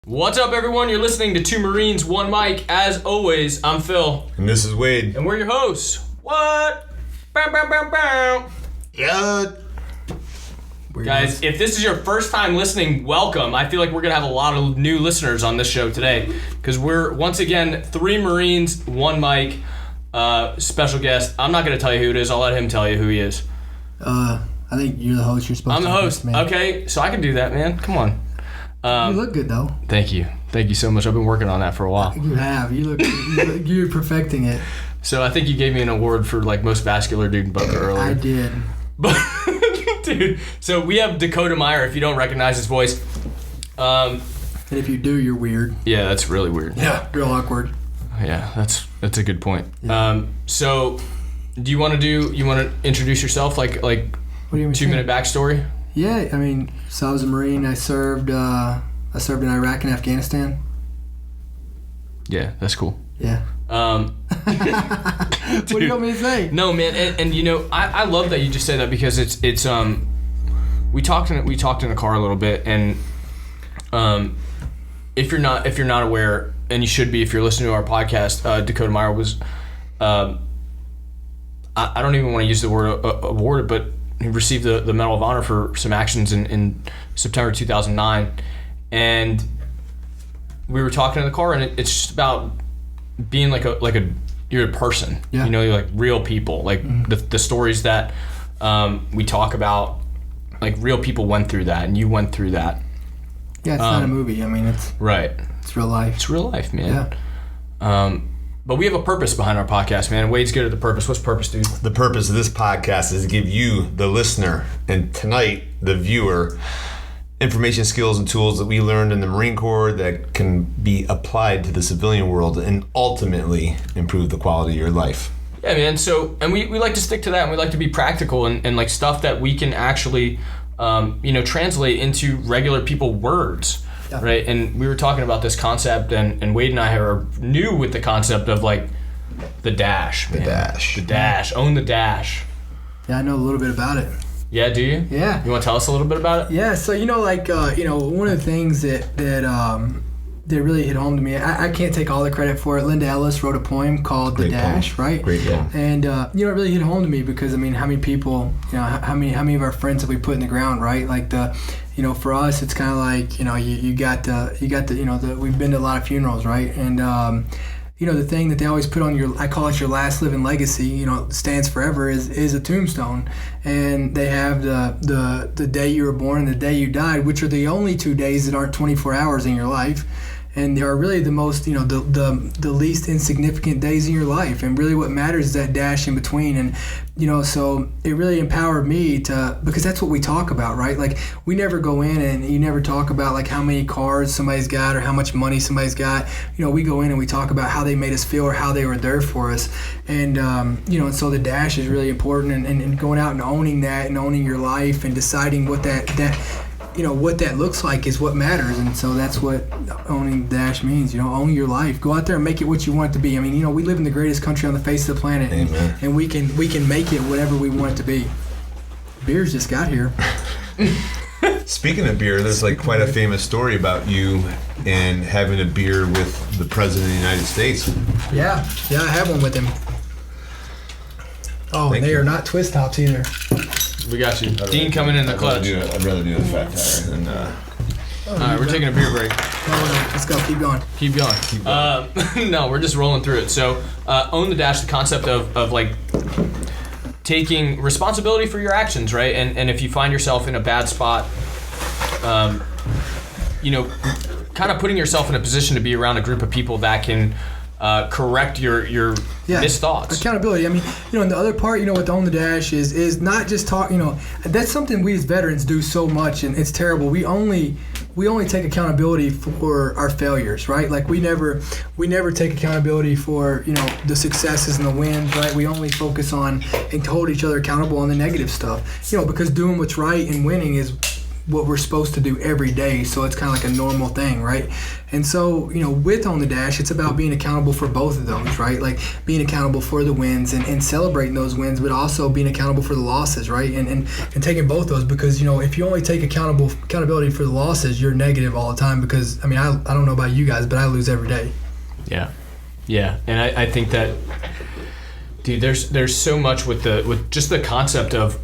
What's up, everyone? You're listening to Two Marines, One Mic. As always, I'm Phil. And this is Wade. And we're your hosts. What? Bow, bow, bow, bow. Yeah. Guys, if this is your first time listening, welcome. I feel like we're going to have a lot of new listeners on this show today because we're, once again, Three Marines, One Mic, special guest. I'm not going to tell you who it is. I'll let him tell you who he is. I think you're the host. You're supposed to. I'm the host. Man. Okay, so I can do that, man. Come on. You look good, though. Thank you. Thank you so much. I've been working on that for a while. You have. You're perfecting it. So I think you gave me an award for like most vascular dude in Boca earlier. I did. But dude, so we have Dakota Meyer. If you don't recognize his voice, and if you do, you're weird. Yeah, that's really weird. Yeah, real awkward. Yeah, that's a good point. Yeah. So do you want to introduce yourself like what do you mean? 2-minute backstory? Yeah, I mean, so I was a Marine. I served in Iraq and Afghanistan. Yeah, that's cool. Yeah. What do you want me to say? No, man, and you know, I love that you just said that because it's we talked in the car a little bit, and if you're not aware, and you should be if you're listening to our podcast, Dakota Meyer was I don't even want to use the word awarded, but he received the Medal of Honor for some actions in September 2009, and we were talking in the car, and it's just about being like a you're a person. Yeah. You know, you're like real people, like the stories that we talk about, like real people went through that, and you went through that. Yeah, it's not a movie. I mean, it's right. It's real life. It's real life, man. Yeah. But we have a purpose behind our podcast, man. Wade's good at the purpose. What's purpose, dude? The purpose of this podcast is to give you, the listener, and tonight, the viewer, information, skills, and tools that we learned in the Marine Corps that can be applied to the civilian world and ultimately improve the quality of your life. Yeah, man. So, and we like to stick to that, and we like to be practical and like stuff that we can actually, translate into regular people words. Yeah. Right, and we were talking about this concept, and Wade and I are new with the concept of like the dash. The dash. Own the dash. Yeah, I know a little bit about it. Yeah, do you? Yeah. You want to tell us a little bit about it? Yeah, so one of the things that really hit home to me, I can't take all the credit for it. Linda Ellis wrote a poem called The Dash, right? Great poem. And it really hit home to me because I mean, how many people, how many of our friends have we put in the ground, right? Like for us, it's kind of like we've been to a lot of funerals, right? And the thing that they always put on I call it your last living legacy, stands forever, is a tombstone. And they have the day you were born and the day you died, which are the only 2 days that aren't 24 hours in your life. And they are really the most, the least insignificant days in your life. And really what matters is that dash in between. And, so it really empowered me because that's what we talk about, right? Like we never go in and you never talk about like how many cars somebody's got or how much money somebody's got. We go in and we talk about how they made us feel or how they were there for us. And, and so the dash is really important and going out and owning that and owning your life and deciding what what that looks like is what matters. And so that's what owning the dash means, own your life. Go out there and make it what you want it to be. I mean, we live in the greatest country on the face of the planet, and we can make it whatever we want it to be. Beers just got here. Speaking of beer, there's like quite a famous story about you and having a beer with the President of the United States. Yeah, I have one with him. Oh, and they are not twist tops either. We got you. Dean coming in the clutch. I'd rather do a fat tire than... All right, we're taking a beer break. No, let's go. Keep going. No, we're just rolling through it. So, own the dash, the concept of like taking responsibility for your actions, right? And if you find yourself in a bad spot, kind of putting yourself in a position to be around a group of people that can correct your missed thoughts. Accountability. I mean, and the other part, what the Own the Dash is not just talk. That's something we as veterans do so much, and it's terrible. We only take accountability for our failures, right? Like we never take accountability for the successes and the wins, right? We only focus on and hold each other accountable on the negative stuff, because doing what's right and winning is what we're supposed to do every day, so it's kind of like a normal thing, right? And so, with On the Dash, it's about being accountable for both of those, right? Like being accountable for the wins and celebrating those wins, but also being accountable for the losses, right? And taking both those, because if you only take accountability for the losses, you're negative all the time. Because I don't know about you guys, but I lose every day. Yeah, and I think that, dude, there's so much with just the concept of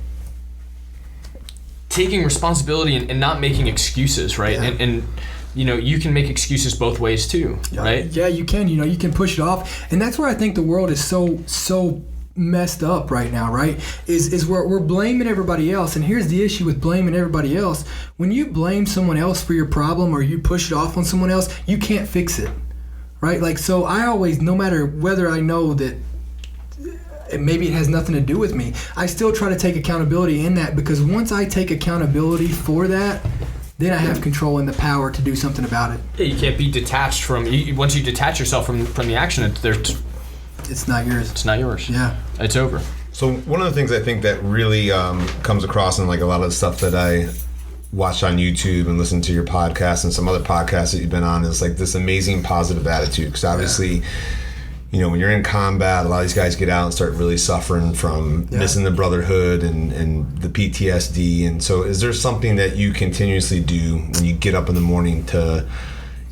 taking responsibility and not making excuses, right? Yeah. And you can make excuses both ways too, right? Yeah, you can. You can push it off, and that's where I think the world is so messed up right now, right? Is we're blaming everybody else. And here's the issue with blaming everybody else: when you blame someone else for your problem, or you push it off on someone else, you can't fix it, right? Like, so I always, no matter whether I know that maybe it has nothing to do with me, I still try to take accountability in that, because once I take accountability for that, then I have control and the power to do something about it. Yeah, you can't be detached from. Once you detach yourself from the action, it's not yours. It's not yours. Yeah, it's over. So one of the things I think that really comes across in like a lot of the stuff that I watch on YouTube and listen to your podcast and some other podcasts that you've been on is like this amazing positive attitude. Because obviously, when you're in combat, a lot of these guys get out and start really suffering from missing the brotherhood and the PTSD. And so is there something that you continuously do when you get up in the morning to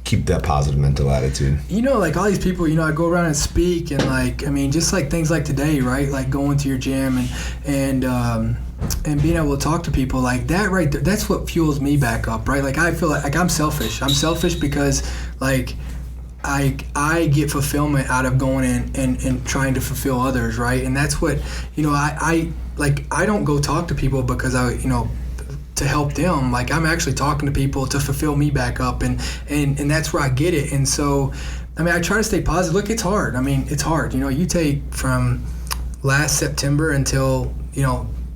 keep that positive mental attitude? Like all these people, I go around and speak, and just like things like today, right? Like going to your gym and being able to talk to people like that, right there, that's what fuels me back up, right? Like I feel like I'm selfish. I'm selfish because like I get fulfillment out of going in and trying to fulfill others, right? And that's what, I don't go talk to people because to help them. Like I'm actually talking to people to fulfill me back up, and that's where I get it. And so, I try to stay positive. Look, it's hard. It's hard. You take from last September until,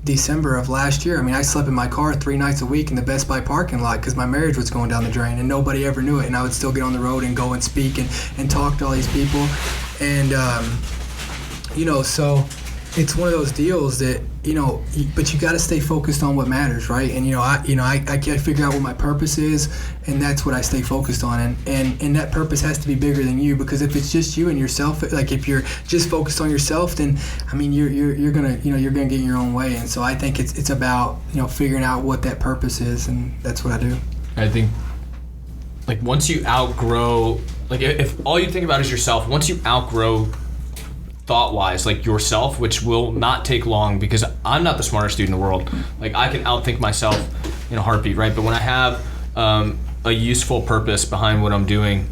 December of last year. I slept in my car 3 nights a week in the Best Buy parking lot because my marriage was going down the drain, and nobody ever knew it. And I would still get on the road and go and speak and talk to all these people. And, so it's one of those deals that, but you got to stay focused on what matters, right? And, I figure out what my purpose is, and that's what I stay focused on. And that purpose has to be bigger than you, because if it's just you and yourself, like if you're just focused on yourself, then, you're gonna get in your own way. And so I think it's about, figuring out what that purpose is, and that's what I do. I think, like, once you outgrow, like, if all you think about is yourself, once you outgrow thought-wise, like yourself, which will not take long, because I'm not the smartest dude in the world. Like I can outthink myself in a heartbeat, right? But when I have a useful purpose behind what I'm doing,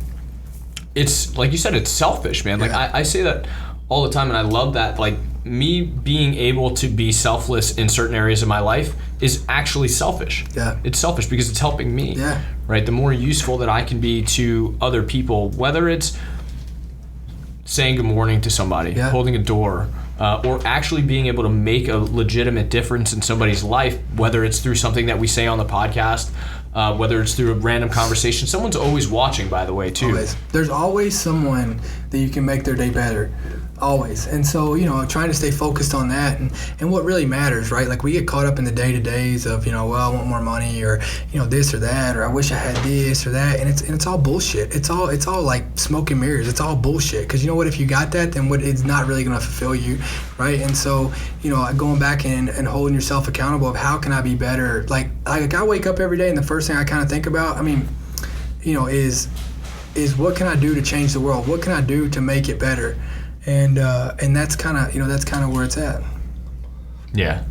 it's like you said, it's selfish, man. Like I say that all the time, and I love that. Like me being able to be selfless in certain areas of my life is actually selfish. Yeah, it's selfish because it's helping me. Yeah, right. The more useful that I can be to other people, whether it's saying good morning to somebody, holding a door, or actually being able to make a legitimate difference in somebody's life, whether it's through something that we say on the podcast, whether it's through a random conversation. Someone's always watching, by the way, too. Always. There's always someone that you can make their day better. Always. And so, trying to stay focused on that and what really matters, right? Like we get caught up in the day-to-days of, well, I want more money, or, this or that, or I wish I had this or that. And it's all bullshit. It's all like smoke and mirrors. It's all bullshit. Because you know what, if you got that, then it's not really going to fulfill you, right? And so, going back and holding yourself accountable of how can I be better? Like I wake up every day and the first thing I kind of think about, is what can I do to change the world? What can I do to make it better? And that's kind of where it's at. Yeah.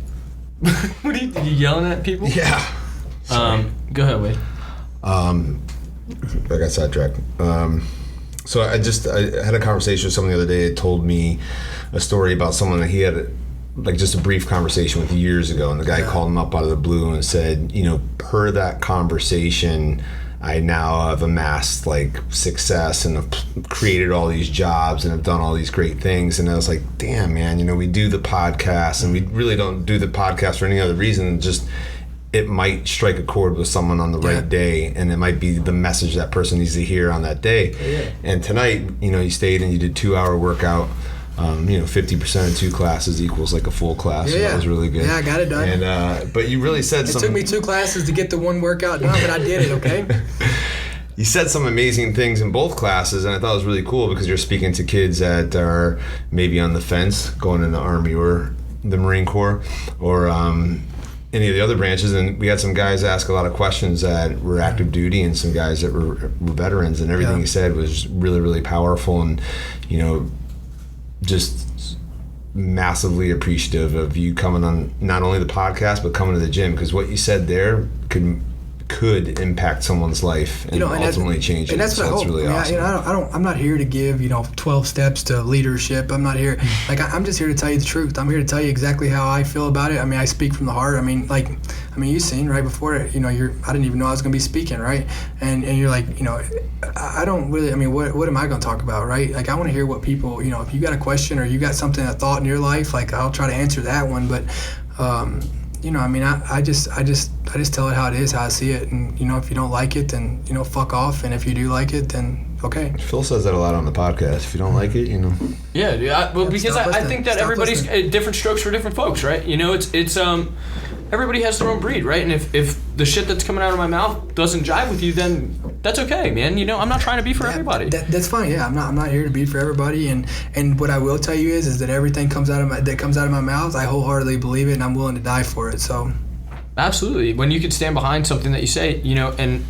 What are you yelling at people? Yeah. Go ahead, Wade. I got sidetracked. So I had a conversation with someone the other day that told me a story about someone that he had like just a brief conversation with years ago, and the guy called him up out of the blue and said, per that conversation, I now have amassed like success and have created all these jobs and have done all these great things. And I was like, damn, man, we do the podcast, and we really don't do the podcast for any other reason than just it might strike a chord with someone on the right day, and it might be the message that person needs to hear on that day. Yeah. And tonight, you stayed and you did 2-hour workout. 50% of 2 classes equals like a full class. So that was really good. Yeah, I got it done. And but you really said something. It took me 2 classes to get the 1 workout done, but I did it. Okay. You said some amazing things in both classes, and I thought it was really cool because you're speaking to kids that are maybe on the fence going in the Army or the Marine Corps or any of the other branches. And we had some guys ask a lot of questions that were active duty and some guys that were veterans, and everything you said was really, really powerful and, just massively appreciative of you coming on not only the podcast but coming to the gym, because what you said there could impact someone's life and ultimately change it. And that's what I hope. Really awesome. I'm not here to give 12 steps to leadership. I'm not here I'm just here to tell you the truth. I'm here to tell you exactly how I feel about it. I mean, I speak from the heart. I mean, you've seen right before it. I didn't even know I was going to be speaking, right? And you're like, I don't really. I mean, what am I going to talk about, right? Like, I want to hear what people. If you got a question or you got something, a thought in your life, like, I'll try to answer that one. But I just tell it how it is, how I see it, and if you don't like it, then fuck off, and if you do like it, then okay. Phil says that a lot on the podcast. If you don't like it, Yeah, well, because I think that everybody's different strokes for different folks, right? It's everybody has their own breed, right? And if the shit that's coming out of my mouth doesn't jive with you, then that's okay, man. I'm not trying to be for everybody. That's fine. Yeah, I'm not here to be for everybody. And what I will tell you is that everything comes out of my mouth, I wholeheartedly believe it, and I'm willing to die for it. So, absolutely. When you can stand behind something that you say, and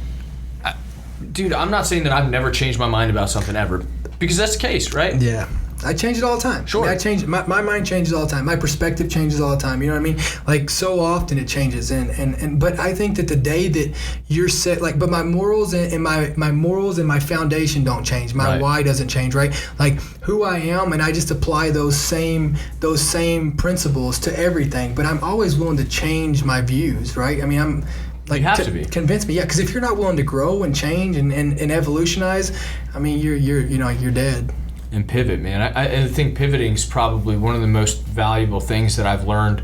dude, I'm not saying that I've never changed my mind about something ever, because that's the case, right? Yeah. I change it all the time. Sure. I change my mind changes all the time. My perspective changes all the time. You know what I mean? Like, so often it changes. And but I think that the day that you're set, but my morals and my morals and my foundation don't change. My why doesn't change, right? Like, who I am, and I just apply those same principles to everything. But I'm always willing to change my views, right? I mean, I'm like, you have to be. Convince me, yeah. Because if you're not willing to grow and change and evolutionize, I mean, you're dead. And pivot, man. I think pivoting is probably one of the most valuable things that I've learned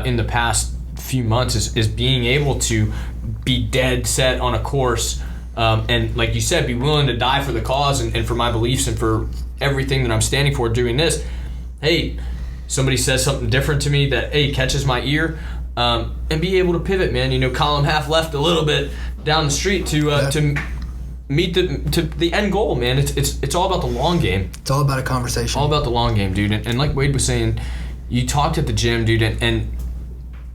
in the past few months is being able to be dead set on a course and, like you said, be willing to die for the cause and for my beliefs and for everything that I'm standing for doing this. Hey, somebody says something different to me that, catches my ear, and be able to pivot, man. Column half left a little bit down the street to meet the end goal, man. It's all about the long game. It's all about a conversation. All about the long game, dude. And like Wade was saying, you talked at the gym, dude, and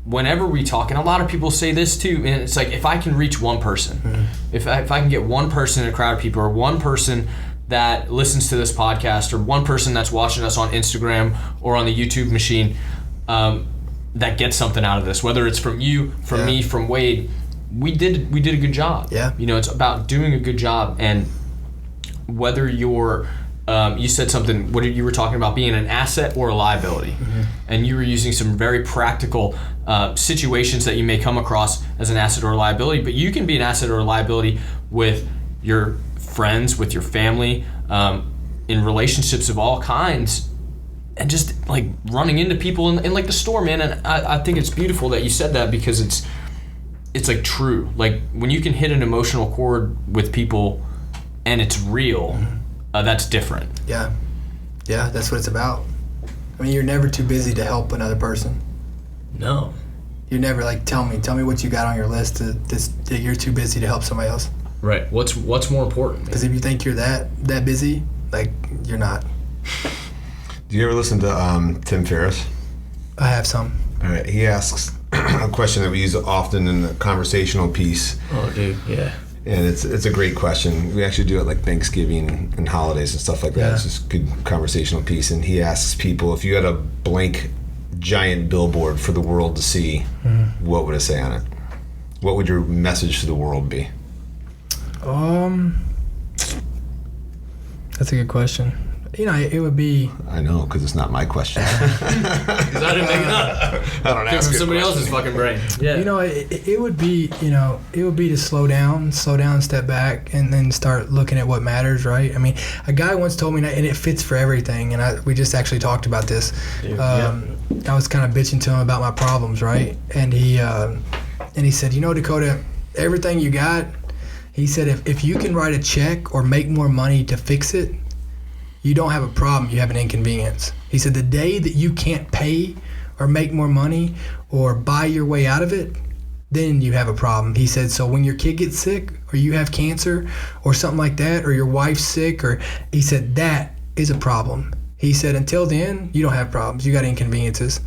whenever we talk, and a lot of people say this too, man, it's like, if I can reach one person, if I can get one person in a crowd of people, or one person that listens to this podcast, or one person that's watching us on Instagram or on the YouTube machine, that gets something out of this, whether it's from you, from me, from Wade, we did a good job. Yeah. It's about doing a good job, and whether you're you said something, what you were talking about being an asset or a liability, and you were using some very practical situations that you may come across as an asset or a liability, but you can be an asset or a liability with your friends, with your family, in relationships of all kinds, and just like running into people in like the store, man. And I think it's beautiful that you said that, because it's like true. Like, when you can hit an emotional chord with people and it's real, that's different. Yeah, that's what it's about. I mean, you're never too busy to help another person. No. You're never like, tell me what you got on your list that you're too busy to help somebody else. Right. What's more important? Because if you think you're that busy, like, you're not. Do you ever listen to Tim Ferriss? I have some. All right. He asks a question that we use often in the conversational piece. Oh, dude, yeah. And it's a great question. We actually do it like Thanksgiving and holidays and stuff like that. Yeah. It's just a good conversational piece. And he asks people, if you had a blank giant billboard for the world to see, what would it say on it? What would your message to the world be? That's a good question. It would be... I know, because it's not my question. Because I didn't make it up. I don't ask from somebody else's fucking brain. Yeah. It would be, it would be to slow down, step back, and then start looking at what matters, right? I mean, a guy once told me, and it fits for everything, and we just actually talked about this. I was kind of bitching to him about my problems, right? And he said, Dakota, everything you got, he said, if you can write a check or make more money to fix it, you don't have a problem, you have an inconvenience. He said the day that you can't pay or make more money or buy your way out of it, then you have a problem. He said, so when your kid gets sick or you have cancer or something like that, or your wife's sick, or he said that is a problem. He said until then, you don't have problems, you got inconveniences.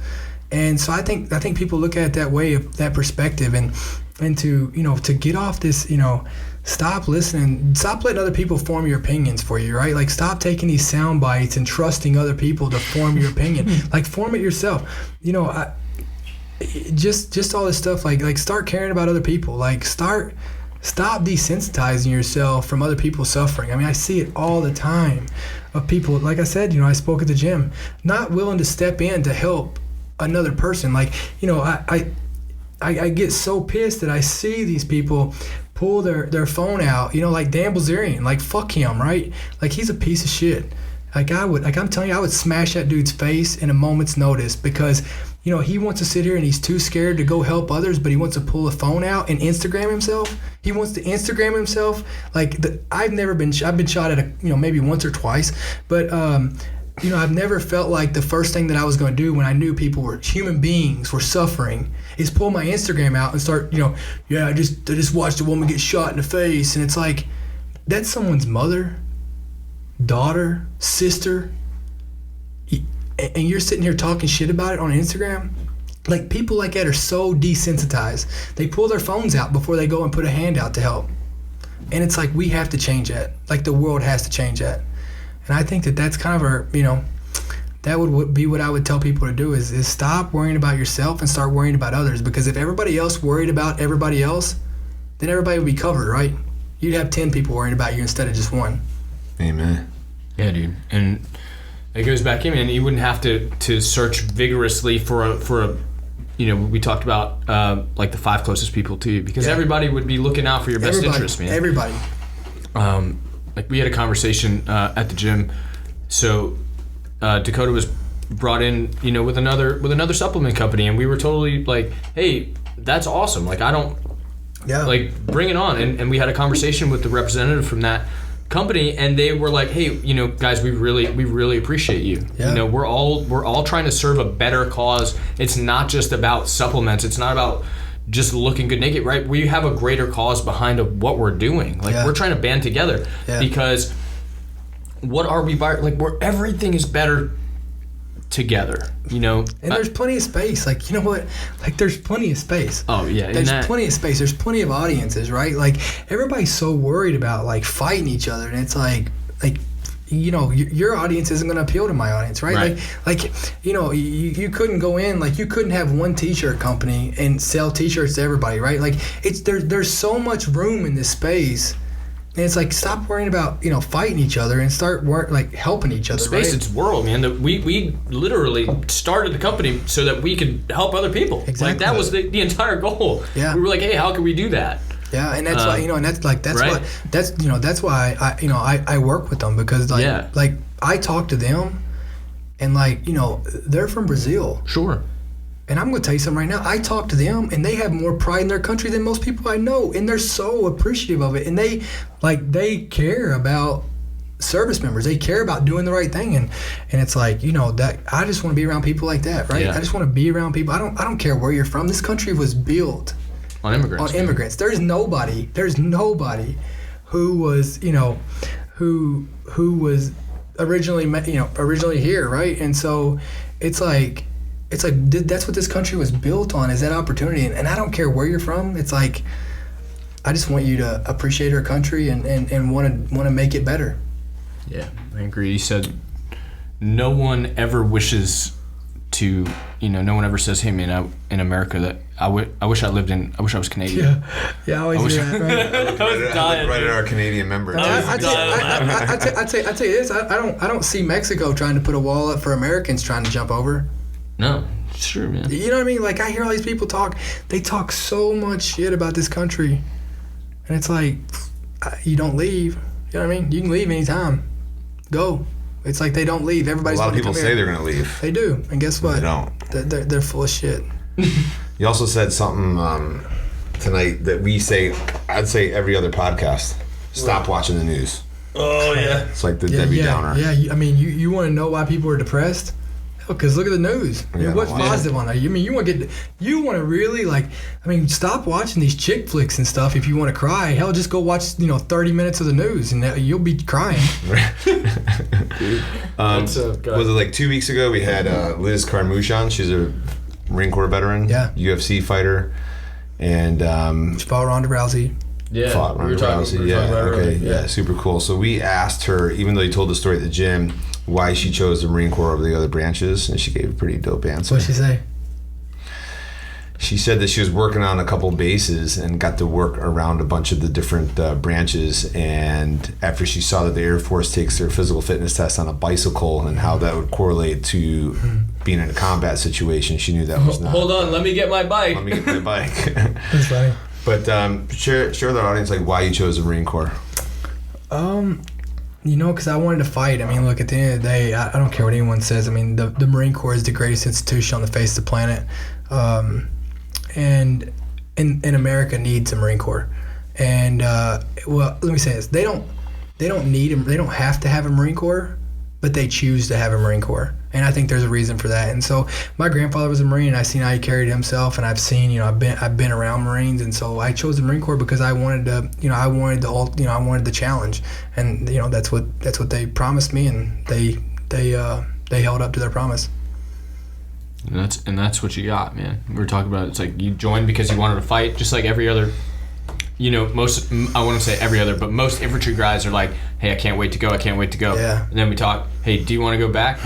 And so I think people look at it that way, of that perspective, and to, you know, to get off this, you know, stop listening, stop letting other people form your opinions for you, right? Like, stop taking these sound bites and trusting other people to form your opinion. Like, form it yourself. You know, just all this stuff, like start caring about other people. Like, stop desensitizing yourself from other people's suffering. I mean, I see it all the time of people, like I said, you know, I spoke at the gym, not willing to step in to help another person. Like, you know, I get so pissed that I see these people pull their phone out, you know, like Dan Bilzerian, like, fuck him, right? Like, he's a piece of shit. Like, I'm telling you, I would smash that dude's face in a moment's notice, because, you know, he wants to sit here and he's too scared to go help others, but he wants to pull a phone out and Instagram himself. He wants to Instagram himself. Like, I've been shot at, you know, maybe once or twice, but, you know, I've never felt like the first thing that I was going to do when I knew human beings were suffering is pull my Instagram out and start, you know, yeah, I just watched a woman get shot in the face. And it's like, that's someone's mother, daughter, sister. And you're sitting here talking shit about it on Instagram? Like, people like that are so desensitized. They pull their phones out before they go and put a hand out to help. And it's like, we have to change that. Like, the world has to change that. And I think that's kind of our, you know, that would be what I would tell people to do is stop worrying about yourself and start worrying about others. Because if everybody else worried about everybody else, then everybody would be covered, right? You'd have 10 people worrying about you instead of just one. Amen. Yeah, dude. And it goes back in, and you wouldn't have to search vigorously for a you know, we talked about like the 5 closest people to you, because everybody would be looking out for your best interest, man. Everybody. Like, we had a conversation at the gym. So Dakota was brought in, you know, with another supplement company, and we were totally like, hey, that's awesome. Like, like, bring it on. And we had a conversation with the representative from that company, and they were like, hey, you know, guys, we really appreciate you. Yeah. You know, we're all trying to serve a better cause. It's not just about supplements. It's not about just looking good naked, right? We have a greater cause behind what we're doing. Like, we're trying to band together because what are we like? Where everything is better together, you know. And there's plenty of space. Like, you know what? Like, there's plenty of space. Oh yeah, there's plenty of space. There's plenty of audiences, right? Like, everybody's so worried about like fighting each other, and it's like. You know, your audience isn't going to appeal to my audience, right? Like, you know, you couldn't go in, like, you couldn't have one t-shirt company and sell t-shirts to everybody, right? Like, there's so much room in this space, and it's like, stop worrying about, you know, fighting each other and start helping each other. Space, right? It's world, man. We literally started the company so that we could help other people. Exactly. Like, that was the entire goal. Yeah. We were like, hey, how can we do that? Yeah, and that's why, you know, and that's why I work with them, because like I talk to them, and like, you know, they're from Brazil. Sure. And I'm going to tell you something right now. I talk to them, and they have more pride in their country than most people I know, and they're so appreciative of it, and they care about service members. They care about doing the right thing, and it's like, you know, that I just want to be around people like that, right? Yeah. I just want to be around people. I don't care where you're from. This country was built on immigrants. There's nobody who was, you know, who was originally here, right? And so it's like that's what this country was built on, is that opportunity. And I don't care where you're from. It's like, I just want you to appreciate our country and want to make it better. Yeah, I agree. You said no one ever wishes to, you know, no one ever says, hey man, in America that I wish I was Canadian. Yeah, I always hear that, right? I was dying. Right at our Canadian members. I tell you this, I don't see Mexico trying to put a wall up for Americans trying to jump over. No, it's true, man. You know what I mean? Like, I hear all these people talk so much shit about this country, and it's like, you don't leave. You know what I mean? You can leave anytime. Go. It's like they don't leave. Everybody's a lot of people say here. They're going to leave. They do, and guess what? They don't. They're full of shit. You also said something tonight that I'd say every other podcast. Stop watching the news. Oh yeah. It's like the Debbie Downer. Yeah, you want to know why people are depressed? Because look at the news. What's positive on that? You want to really stop watching these chick flicks and stuff. If you want to cry, hell, just go watch 30 minutes of the news and you'll be crying. Was it like 2 weeks ago? We had Liz Carmouche. She's a Marine Corps veteran, UFC fighter, and she fought Ronda Rousey. Yeah, fought Ronda Rousey. Yeah, super cool. So we asked her, even though you told the story at the gym, why she chose the Marine Corps over the other branches, and she gave a pretty dope answer. What'd she say? She said that she was working on a couple bases and got to work around a bunch of the different branches, and after she saw that the Air Force takes their physical fitness test on a bicycle and how that would correlate to being in a combat situation, she knew that was not. Hold on, let me get my bike. That's funny. But share with our audience why you chose the Marine Corps. Because I wanted to fight. Look, at the end of the day, I don't care what anyone says. The Marine Corps is the greatest institution on the face of the planet. And America needs a Marine Corps. And, let me say this. They don't need him. They don't have to have a Marine Corps, but they choose to have a Marine Corps. And I think there's a reason for that. And so my grandfather was a Marine, and I've seen how he carried himself, and I've seen, I've been around Marines, and so I chose the Marine Corps because I wanted to, I wanted the challenge, and that's what they promised me, and they held up to their promise. And that's what you got, man. We were talking about it's like you joined because you wanted to fight, just like every other. Most, I wouldn't say every other, but most infantry guys are like, hey, I can't wait to go. Yeah. And then we talk, hey, do you want to go back?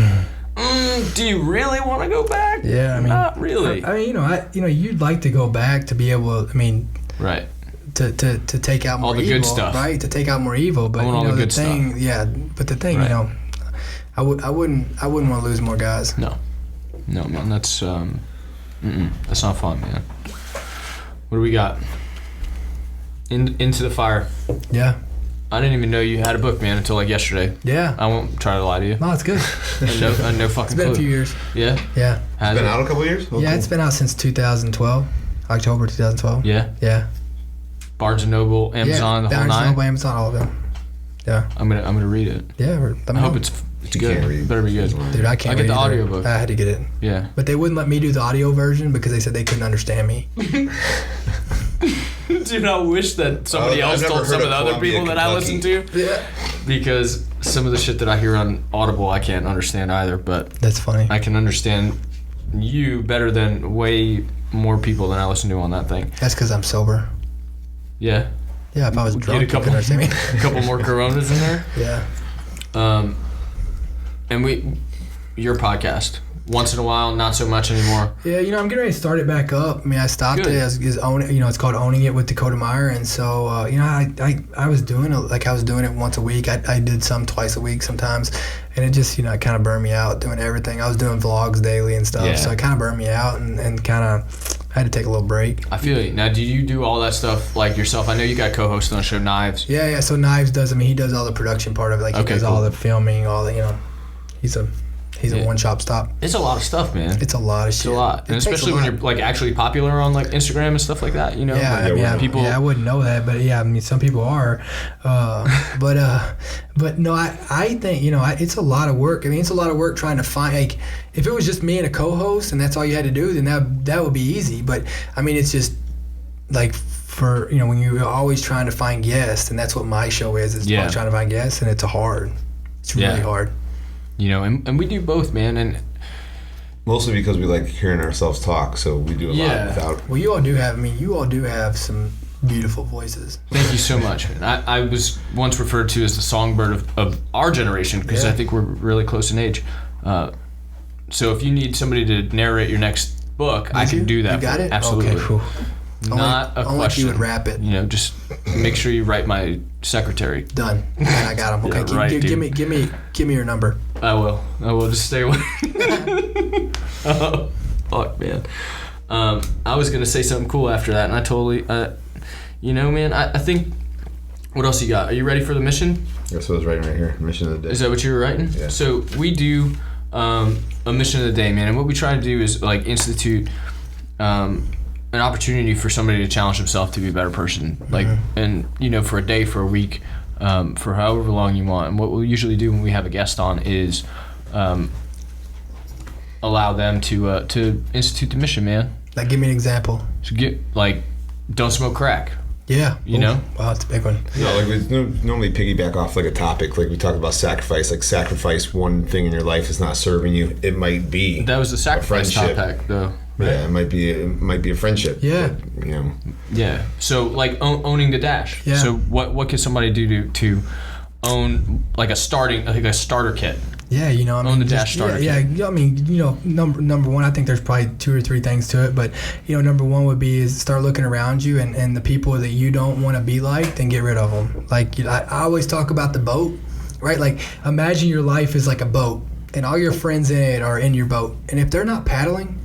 Do you really want to go back? Yeah, not really. You'd like to go back to be able, right. To take out more all the evil, good stuff, right? To take out more evil, but all the good thing, stuff. Yeah. But the thing, right. I wouldn't want to lose more guys. No, man, that's not fun, man. What do we got? Into the Fire. Yeah. I didn't even know you had a book, man, until yesterday. Yeah. I won't try to lie to you. No, it's good. I no fucking clue. It's been clue. a few years. Yeah? Yeah. It's been out a couple years? Yeah, it's been out since 2012. October 2012. Yeah? Yeah. Barnes & Noble, Amazon, the whole Barnes & nine? Noble, Amazon, all of them. Yeah. I'm gonna read it. Yeah. I hope it's good. Read. Better be good. Dude, I can't read get the either. audiobook. I had to get it. Yeah. But they wouldn't let me do the audio version because they said they couldn't understand me. Dude, I wish that somebody else told some of the other people that I listen to. Yeah. Because some of the shit that I hear on Audible, I can't understand either. But That's funny. I can understand you better than way more people than I listen to on that thing. That's because I'm sober. Yeah. Yeah, if I was drunk, Get a you could understand me. a couple more Coronas in there. Yeah. And your podcast. Once in a while, not so much anymore. Yeah, I'm getting ready to start it back up. I stopped Good. it as it's called Owning It with Dakota Meyer, and so I was doing it once a week. I did some twice a week sometimes, and it just it kind of burned me out doing everything. I was doing vlogs daily and stuff, so it kind of burned me out and kind of I had to take a little break. I feel you. Now, do you do all that stuff like yourself? I know you got co-hosted on the show Knives. Yeah. So Knives does. He does all the production part of it. He does all the filming, all the He's a one-shop stop. It's a lot of stuff, man. It's a lot of shit. It's a lot. And especially when you're actually popular on Instagram and stuff like that, Yeah, people. Yeah, I wouldn't know that, but some people are. But no, I think it's a lot of work. It's a lot of work trying to find. If it was just me and a co-host and that's all you had to do, then that would be easy. But it's just for when you're always trying to find guests, and that's what my show is. It's trying to find guests, and it's hard. It's really hard. And we do both, man, and mostly because we like hearing ourselves talk, so we do a lot without. Well, you all do have some beautiful voices. Thank you so much, man. I was once referred to as the songbird of our generation because I think we're really close in age. So if you need somebody to narrate your next book, I can do that. You got it? Absolutely. Okay, cool. Not a question. If you would wrap it. Just make sure you write my secretary. Done. I got him. Okay, give me your number. I will just stay away. Oh, fuck, man. I was gonna say something cool after that, and I totally, man. I think. What else you got? Are you ready for the mission? That's what I was writing right here. Mission of the day. Is that what you were writing? Yeah. So we do a mission of the day, man, and what we try to do is institute an opportunity for somebody to challenge himself to be a better person, and for a day, for a week, for however long you want. And what we'll usually do when we have a guest on is allow them to institute the mission, man. Like, give me an example. So don't smoke crack. Yeah. You know? Wow, that's a big one. No, like we normally piggyback off like a topic, like we talked about sacrifice. Like sacrifice one thing in your life that's not serving you. It might be That was the sacrifice topic, though. Right? Yeah, it might be a friendship. Yeah. But, you know. Yeah. So like owning the dash. Yeah. So what can somebody do to own like a starter kit? Yeah, you know, I mean, Own the dash starter kit. Yeah, I mean, you know, number one, I think there's probably 2 or 3 things to it, but you know, number one would be is start looking around you and the people that you don't want to be like, then get rid of them. Like, you know, I always talk about the boat, right? Like, imagine your life is like a boat, and all your friends in it are in your boat, and if they're not paddling,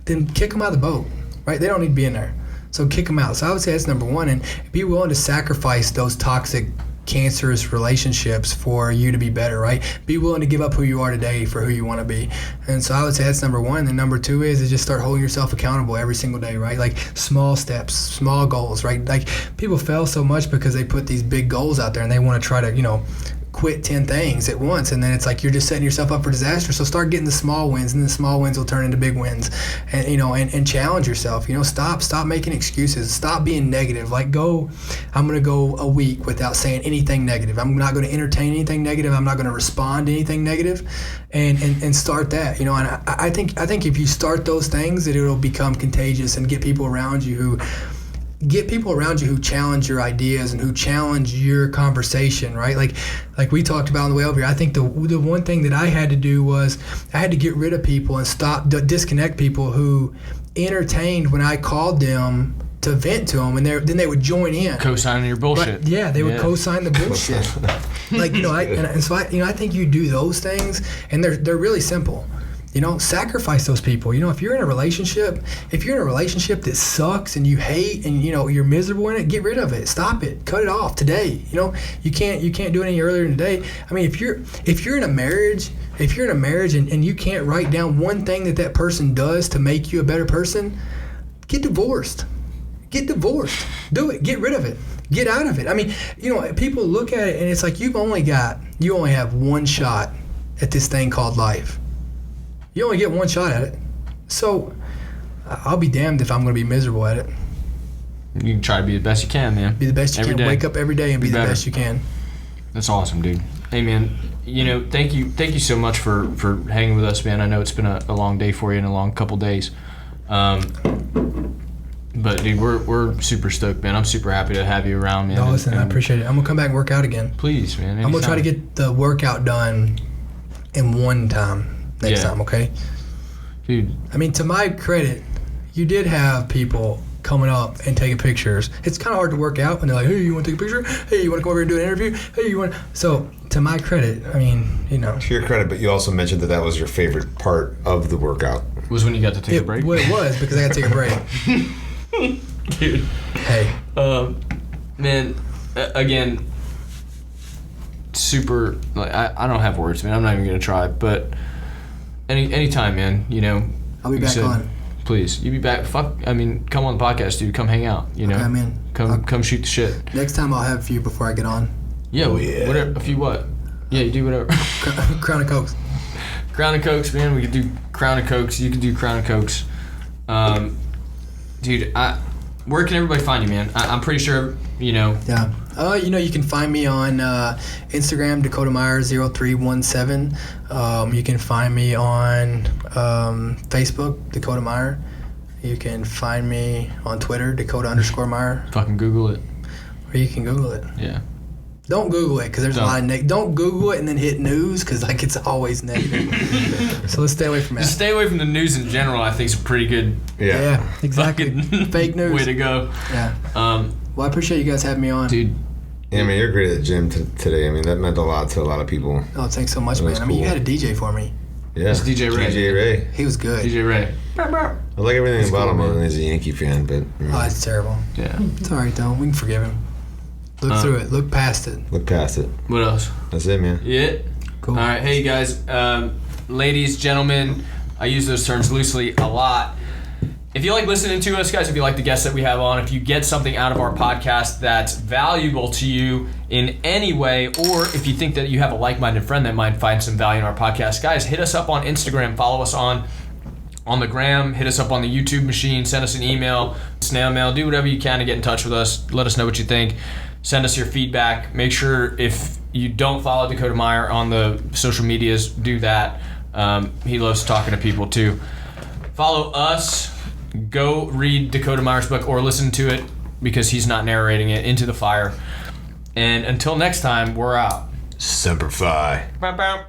then kick them out of the boat, right? They don't need to be in there, so kick them out. So I would say that's number one, and be willing to sacrifice those toxic, cancerous relationships for you to be better, right? Be willing to give up who you are today for who you want to be. And so I would say that's number one. And then number two is just start holding yourself accountable every single day, right? Like small steps, small goals, right? Like people fail so much because they put these big goals out there and they want to try to, you know, quit 10 things at once, and then it's like you're just setting yourself up for disaster. So start getting the small wins, and the small wins will turn into big wins. And you know, and challenge yourself. You know, stop making excuses. Stop being negative. Like I'm gonna go a week without saying anything negative. I'm not gonna entertain anything negative. I'm not gonna respond to anything negative, and start that. You know, and I think if you start those things, that it'll become contagious and get people around you who challenge your ideas and who challenge your conversation, right? Like we talked about on the way over here. I think the one thing that I had to do was I had to get rid of people and disconnect people who entertained when I called them to vent to them, and then they would join in. Co-signing your bullshit. But, yeah, they would co-sign the bullshit. Like, you know, I think you do those things, and they're really simple. You know, sacrifice those people. You know, if you're in a relationship that sucks and you hate and, you know, you're miserable in it, get rid of it. Stop it. Cut it off today. You know, you can't do it any earlier than today. I mean, if you're in a marriage and you can't write down one thing that person does to make you a better person, get divorced. Get divorced. Do it. Get rid of it. Get out of it. I mean, you know, people look at it and it's like you only have one shot at this thing called life. You only get one shot at it. So I'll be damned if I'm going to be miserable at it. You can try to be the best you can, man. Be the best you can. Day. Wake up every day and be the best you can. That's awesome, dude. Hey, man, you know, thank you so much for hanging with us, man. I know it's been a long day for you and a long couple days. But, dude, we're super stoked, man. I'm super happy to have you around, man. No, listen, I appreciate it. I'm going to come back and work out again. Please, man. Anytime. I'm going to try to get the workout done in one time. Next time, okay? Dude. I mean, to my credit, you did have people coming up and taking pictures. It's kind of hard to work out when they're like, hey, you want to take a picture? Hey, you want to come over here and do an interview? Hey, you want to... So, to my credit, I mean, you know. To your credit, but you also mentioned that was your favorite part of the workout. Was when you got to take a break? Well, it was, because I got to take a break. Dude. Hey. Man, again... super, like, I don't have words, man. I'm not even gonna try, but anytime, man, you know, I'll be back on. Please, you be back. Come on the podcast, dude. Come hang out, you know. Okay, I'm in. Come shoot the shit. Next time I'll have a few before I get on. Yeah, whatever. A few what? Yeah, you do whatever. Crown of Cokes. Crown of Cokes, man. We could do Crown of Cokes. You could do Crown of Cokes. Dude, where can everybody find you, man? I'm pretty sure, you know. Yeah. You know, you can find me on Instagram, Dakota Meyer 0317. You can find me on Facebook, Dakota Meyer. You can find me on Twitter, Dakota_Meyer. Fucking Google it. Or you can Google it. Yeah. Don't Google it, because there's a lot of don't Google it and then hit news, because like it's always negative. So let's stay away from that. Just stay away from the news in general. I think is a pretty good. Yeah, exactly. Fake news. Way to go. Yeah. Well, I appreciate you guys having me on, dude. Yeah, I mean, you're great at the gym today. I mean, that meant a lot to a lot of people. Oh, thanks so much, man. I mean, you had a DJ for me. Yeah. It's DJ Ray. DJ Ray. He was good. DJ Ray. I like everything about him, man. He's a Yankee fan, but... Oh, that's terrible. Yeah. It's all right, though. We can forgive him. Look through it. Look past it. Look past it. What else? That's it, man. Yeah. Cool. All right. Hey, guys. Ladies, gentlemen, I use those terms loosely a lot. If you like listening to us, guys, if you like the guests that we have on, if you get something out of our podcast that's valuable to you in any way, or if you think that you have a like-minded friend that might find some value in our podcast, guys, hit us up on Instagram. Follow us on the gram. Hit us up on the YouTube machine. Send us an email, snail mail. Do whatever you can to get in touch with us. Let us know what you think. Send us your feedback. Make sure if you don't follow Dakota Meyer on the social medias, do that. He loves talking to people too. Follow us. Go read Dakota Meyer's book or listen to it because he's not narrating it, Into the Fire. And until next time, we're out. Semper Fi. Bow, bow.